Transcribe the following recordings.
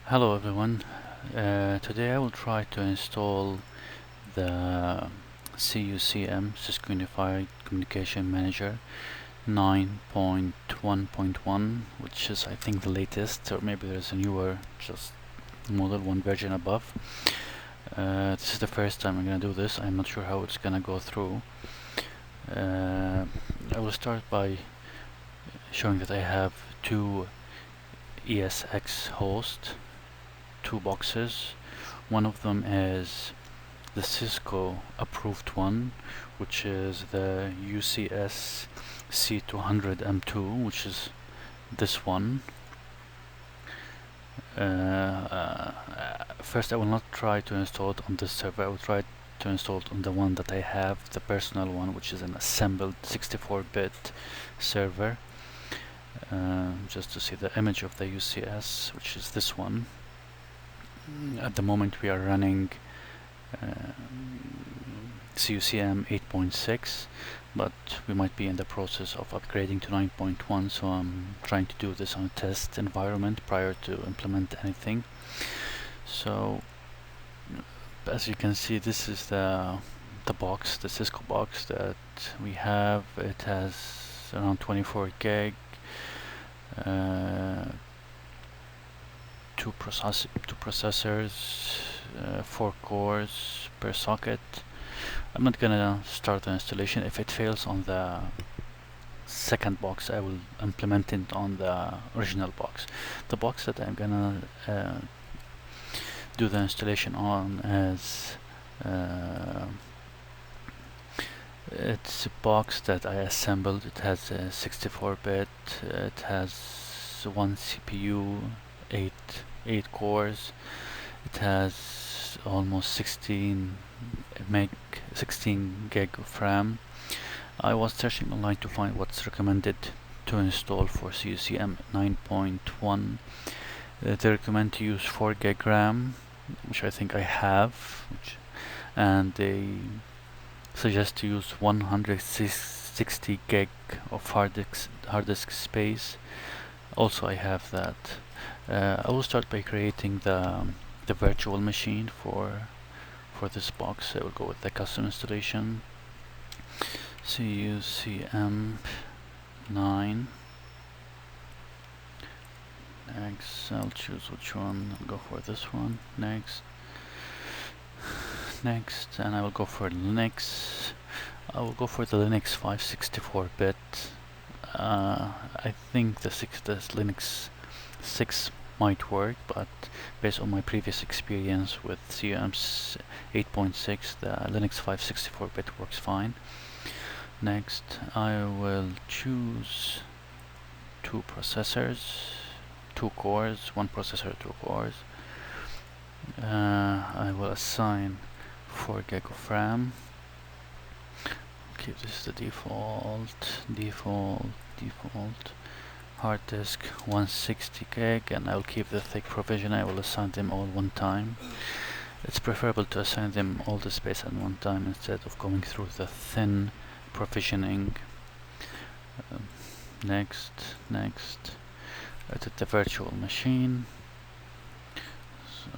Hello everyone. Today I will try to install the CUCM, Cisco Unified Communication Manager 9.1.1, which is I think the latest, or maybe there's a newer, just model one version above. This is the first time I'm gonna do this. I'm not sure how it's gonna go through. I will start by showing that I have two ESX hosts, two boxes. One of them is the Cisco approved one, which is the UCS C200M2, which is this one. First, I will not try to install it on this server. I will try to install it on the one that I have, the personal one, which is an assembled 64-bit server. Just to see the image of the UCS, which is this one. At the moment we are running CUCM 8.6, but we might be in the process of upgrading to 9.1, so I'm trying to do this on a test environment prior to implement anything. So as you can see, this is the box, the Cisco box that we have. It has around 24 gig, two processors, 4 cores per socket. I'm not gonna start the installation. If it fails on the second box, I will implement it on the original box. The box that I'm gonna do the installation on is it's a box that I assembled. It has a 64-bit. It has one CPU, 8 cores. It has almost 16 gig of RAM. I was searching online to find what's recommended to install for CUCM 9.1. They recommend to use 4 gig RAM, which I think I have, and they suggest to use 160 gig of hard disk space. Also, I have that. I will start by creating the virtual machine for this box. I will go with the custom installation. CUCM 9. Next, I'll choose which one. I'll go for this one. Next, and I will go for Linux. I will go for the Linux 564-bit. I think the Linux 6 might work, but based on my previous experience with CUCM 8.6, the Linux 564-bit works fine. Next, I will choose 2 processors, 2 cores, 1 processor, 2 cores. I will assign 4 gig of RAM. Keep this the default. Hard disk 160 gig, and I will keep the thick provision. I will assign them all one time. It's preferable to assign them all the space at one time instead of going through the thin provisioning. Next, edit the virtual machine. So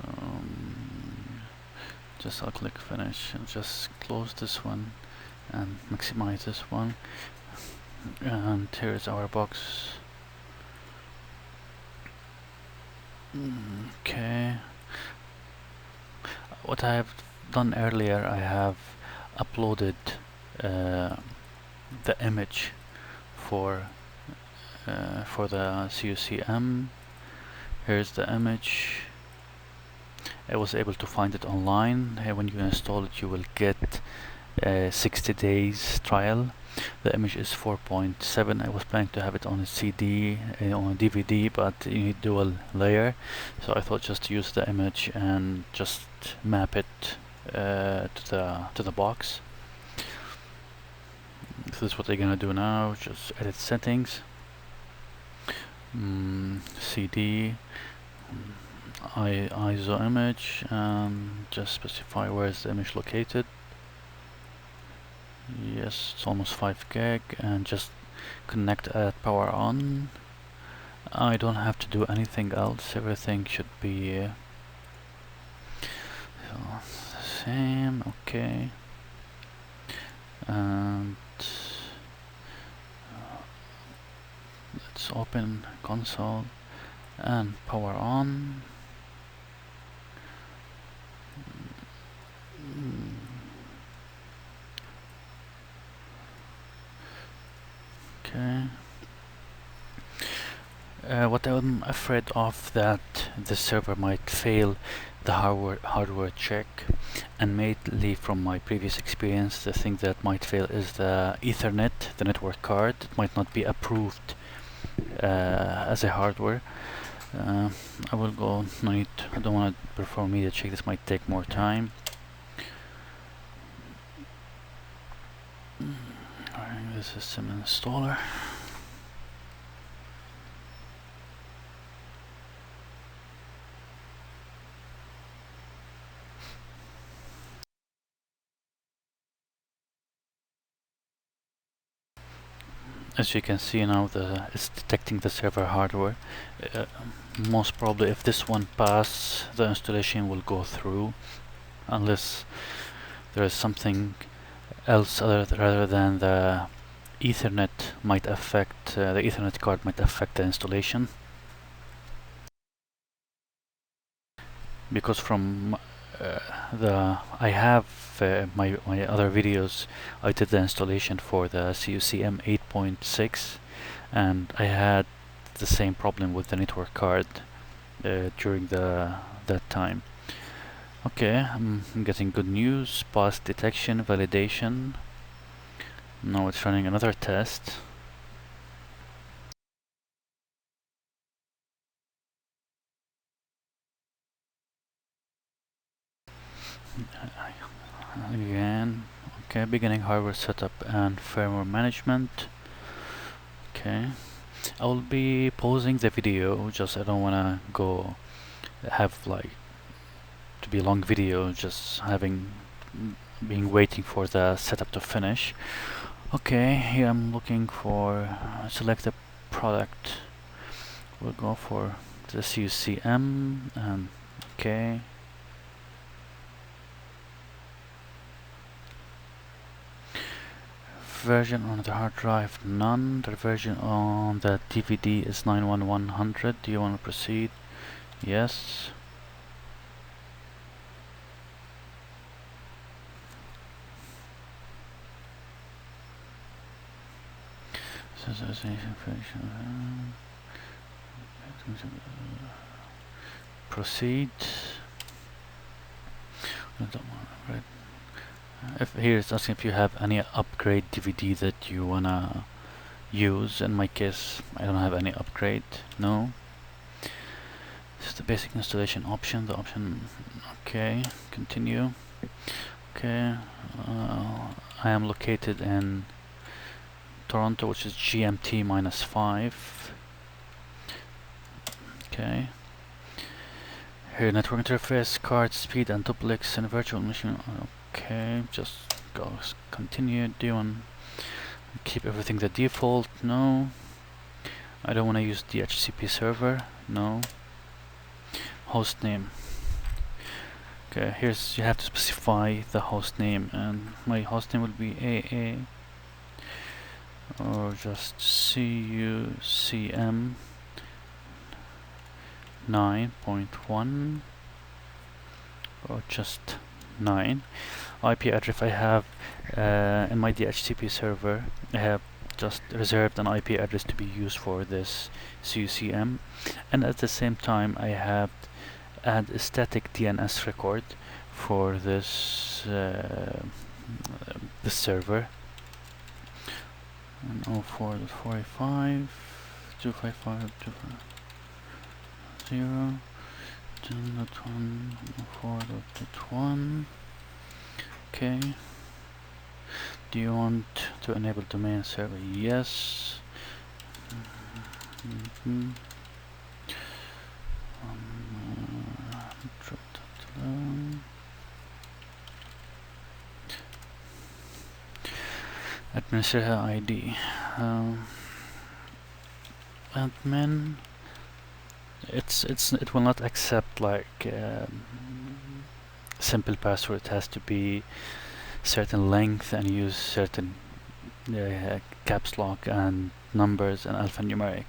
just I'll click finish and just close this one and maximize this one. And here's our box. Okay. What I have done earlier, I have uploaded the image for the CUCM. Here's the image. I was able to find it online. When you install it, you will get 60 days trial. The image is 4.7. I was planning to have it on a CD, on a DVD, but you need dual layer. So I thought just to use the image and just map it to the box. This is what they're gonna do now. Just edit settings, CD, ISO image, and just specify where is the image located. Yes, it's almost 5 gig, and just connect at power on, I don't have to do anything else. Everything should be so same. Okay. And let's open console and power on. Okay. What I'm afraid of that the server might fail the hardware check, and mainly from my previous experience, the thing that might fail is the Ethernet, the network card. It might not be approved as a hardware. I will go. No need. I don't want to perform media check. This might take more time. Running the system installer. As you can see now, it's detecting the server hardware. Most probably, if this one passes, the installation will go through, unless there is something else rather than the Ethernet might affect the Ethernet card might affect the installation. Because from I have my other videos, I did the installation for the CUCM 8.6, and I had the same problem with the network card during that time. Okay, I'm getting good news. Pass detection validation. Now it's running another test. Again, okay, beginning hardware setup and firmware management. Okay, I will be pausing the video, just I don't wanna go have like to be a long video, just being waiting for the setup to finish. Okay, here I'm looking for select a product. We'll go for the CUCM and okay. Version on the hard drive, none. The version on the DVD is 91100. Do you want to proceed? Yes. Proceed. If here it's asking if you have any upgrade DVD that you wanna use. In my case, I don't have any upgrade. No. This is the basic installation option. The option. Okay. Continue. Okay. I am located in Toronto, which is GMT -5. Okay. Here, network interface, card speed, and duplex and virtual machine. Okay, just go continue. Do you want to keep everything the default? No. I don't want to use the HCP server. No. Host name. Okay, here's you have to specify the host name, and my host name will be AA or just CUCM 9.1 or just 9. IP address I have in my DHCP server, I have just reserved an IP address to be used for this CUCM, and at the same time I have add a static DNS record for this this server. And 04.485 255 250 10.1 4.1. Okay. Do you want to enable domain server? Yes. Administrator ID. Admin. it will not accept like simple password. It has to be certain length and use certain caps lock and numbers and alphanumeric.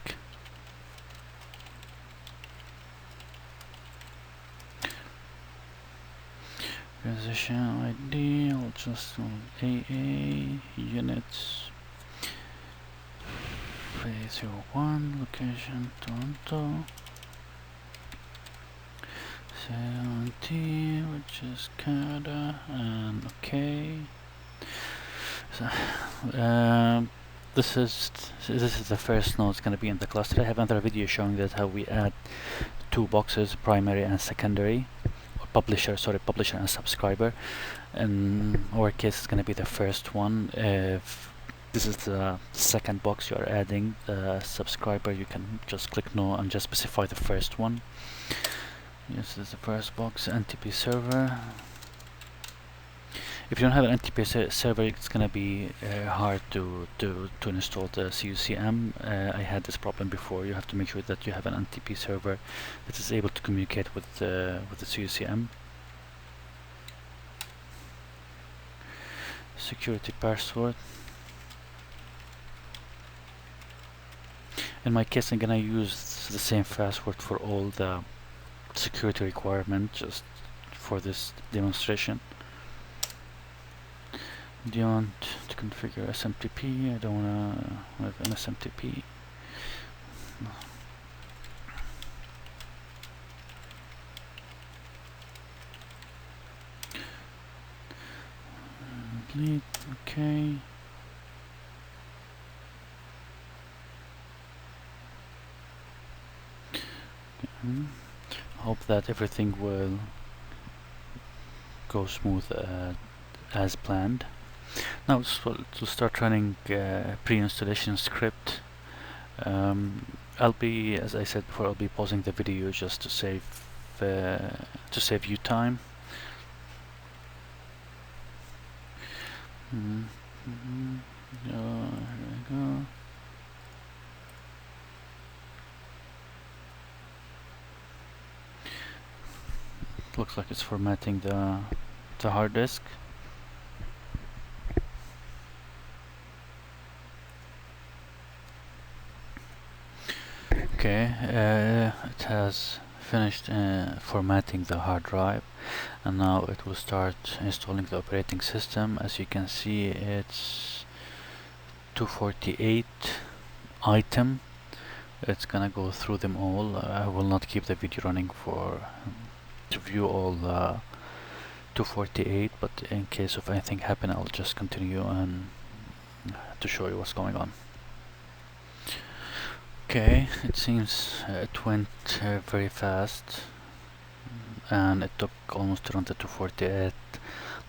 Transition ID, I'll just AA units 301 location Toronto 70, which is Canada, and okay. So this is the first node that's going to be in the cluster. I have another video showing that how we add two boxes, primary and secondary, or publisher and subscriber. In our case, it's going to be the first one. If this is the second box you are adding, the subscriber, you can just click no and just specify the first one. Yes, this is the first box, NTP server. If you don't have an NTP server, it's gonna be hard to install the CUCM. I had this problem before. You have to make sure that you have an NTP server that is able to communicate with the CUCM. Security password. In my case, I'm gonna use the same password for all the security requirement just for this demonstration. Do you want to configure SMTP? I don't want to have an SMTP. No. Delete, okay. Hope that everything will go smooth as planned. Now to start running pre-installation script. I'll be, as I said before, I'll be pausing the video just to save you time. Here we go. Looks like it's formatting the hard disk. Okay, it has finished formatting the hard drive, and now it will start installing the operating system. As you can see, it's 248 item. It's gonna go through them all. I will not keep the video running to view all 248, but in case of anything happen, I'll just continue and to show you what's going on. Okay, it seems it went very fast, and it took almost around the 248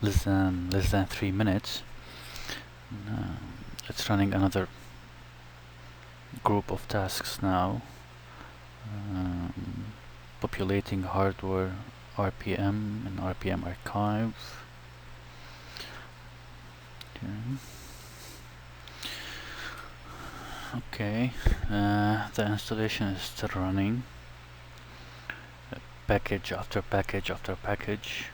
less than 3 minutes. It's running another group of tasks now, populating hardware RPM and RPM archive. Okay, the installation is still running, package after package after package.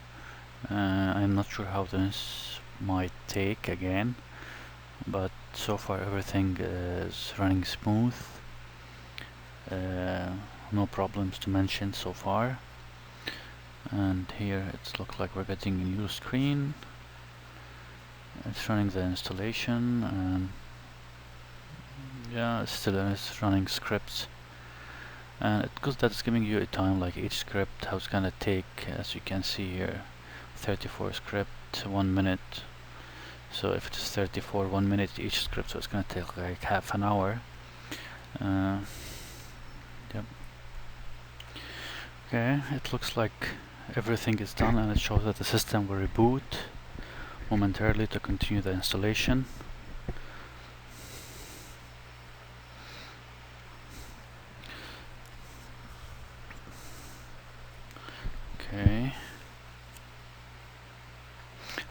I'm not sure how this might take again, but so far everything is running smooth. No problems to mention so far. And here it looks like we're getting a new screen. It's running the installation, and yeah, it's running scripts, and because that's giving you a time, like each script how it's gonna take. As you can see here, 34 script 1 minute. So if it's 34 1 minute each script, so it's gonna take like half an hour. Yep. Okay, it looks like everything is done, and it shows that the system will reboot momentarily to continue the installation. Okay.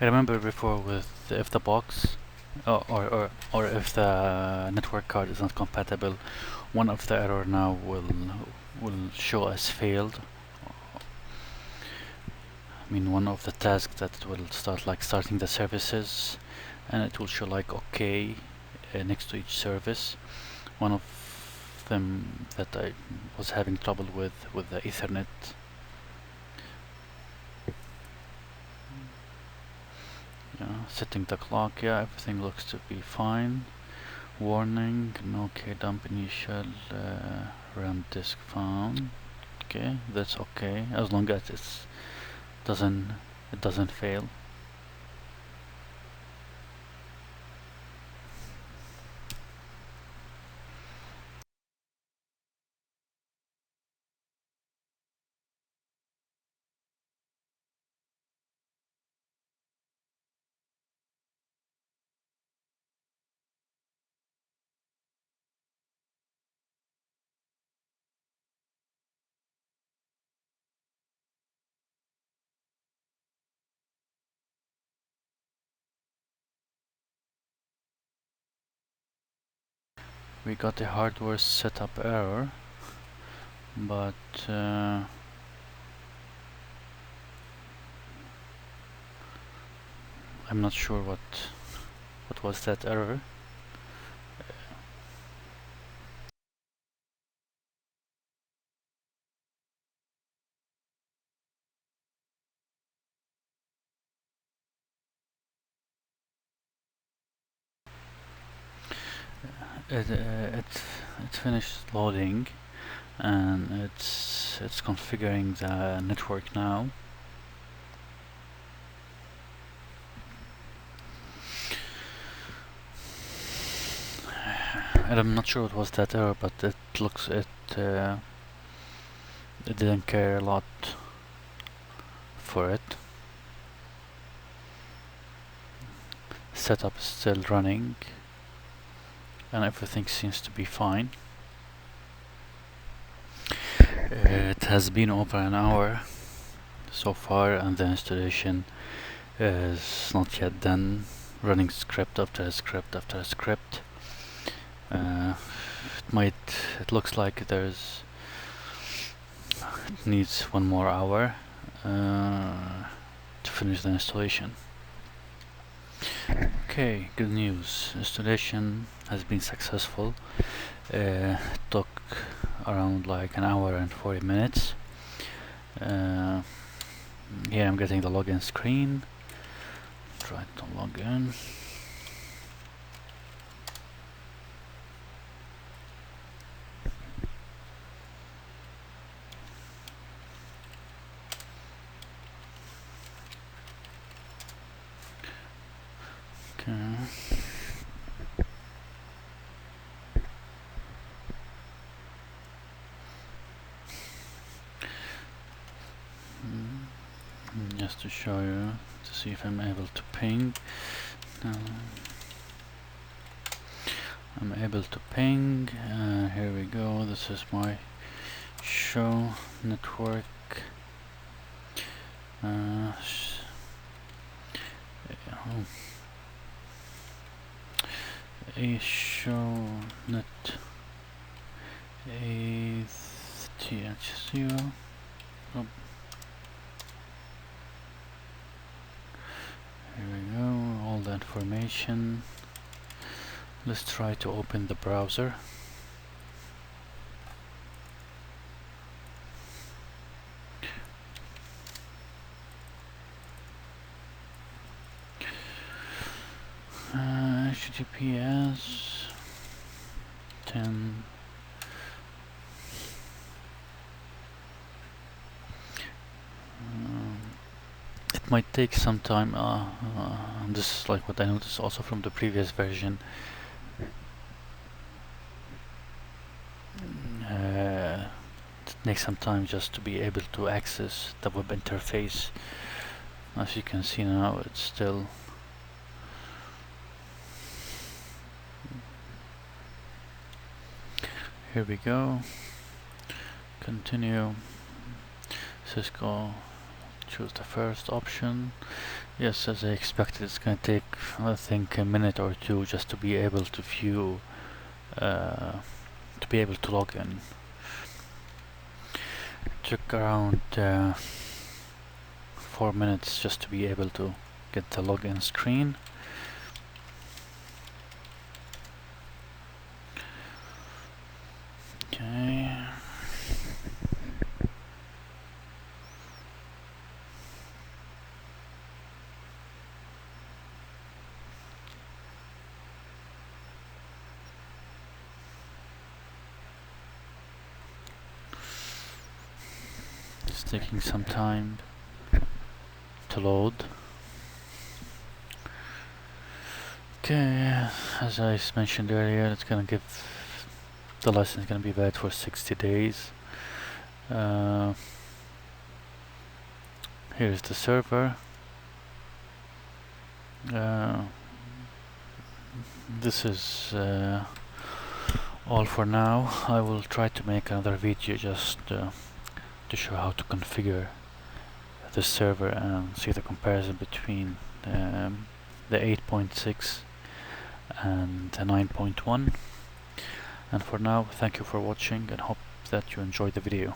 I remember before with the box, or if the network card is not compatible, one of the error now will show as failed. I mean, one of the tasks that will start like starting the services, and it will show like OK next to each service. One of them that I was having trouble with the Ethernet. Yeah, setting the clock. Yeah, everything looks to be fine. Warning: no kdump initial RAM disk found. Okay, that's okay as long as it doesn't fail. We got a hardware setup error, but I'm not sure what was that error. It finished loading, and it's configuring the network now. And I'm not sure what was that error, but it looks it didn't care a lot for it. Setup is still running, and everything seems to be fine. It has been over an hour so far, and the installation is not yet done. Running script after a script after a script. It looks like it needs 1 more hour to finish the installation. Okay, good news. Installation has been successful. Took around like an hour and 40 minutes. Here I'm getting the login screen. Try to log in. Okay. Just to show you, to see if I'm able to ping. I'm able to ping. Here we go. This is my show network. A show net ATH0. Oh. Here we go, all the information. Let's try to open the browser. HTTPS 10. It might take some time. This is like what I noticed also from the previous version. It takes some time just to be able to access the web interface. As you can see now, it's still here we go. Continue. Cisco choose the first option. Yes, as I expected, it's gonna take, I think, a minute or two just to be able to view, to be able to log in. Took around 4 minutes just to be able to get the login screen. Okay. It's taking some time to load. Okay, as I mentioned earlier, it's gonna give the license gonna be valid for 60 days. Here's the server. This is all for now. I will try to make another video just to show how to configure the server and see the comparison between the 8.6 and the 9.1. And for now, thank you for watching and hope that you enjoyed the video.